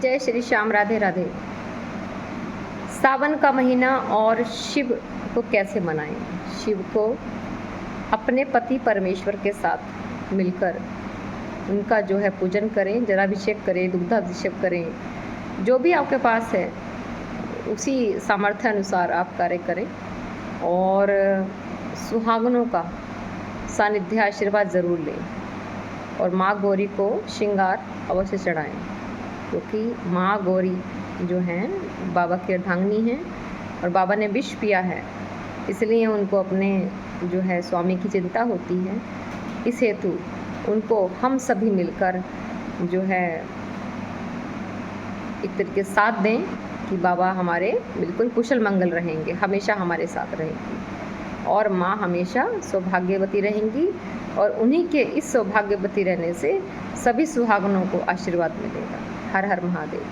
जय श्री श्याम, राधे राधे। सावन का महीना और शिव को कैसे मनाएं? शिव को अपने पति परमेश्वर के साथ मिलकर उनका जो है पूजन करें, जलाभिषेक करें, दुग्धाभिषेक करें, जो भी आपके पास है उसी सामर्थ्य अनुसार आप कार्य करें और सुहागनों का सानिध्य आशीर्वाद ज़रूर लें और माँ गौरी को श्रृंगार अवश्य चढ़ाएं, क्योंकि माँ गौरी जो हैं बाबा की अर्धांगिनी हैं और बाबा ने विष पिया है, इसलिए उनको अपने जो है स्वामी की चिंता होती है। इस हेतु उनको हम सभी मिलकर जो है एक तरीके साथ दें कि बाबा हमारे बिल्कुल कुशल मंगल रहेंगे, हमेशा हमारे साथ रहेंगी और माँ हमेशा सौभाग्यवती रहेंगी और उन्हीं के इस सौभाग्यवती रहने से सभी सुहागनों को आशीर्वाद मिलेगा। हर हर महादेव।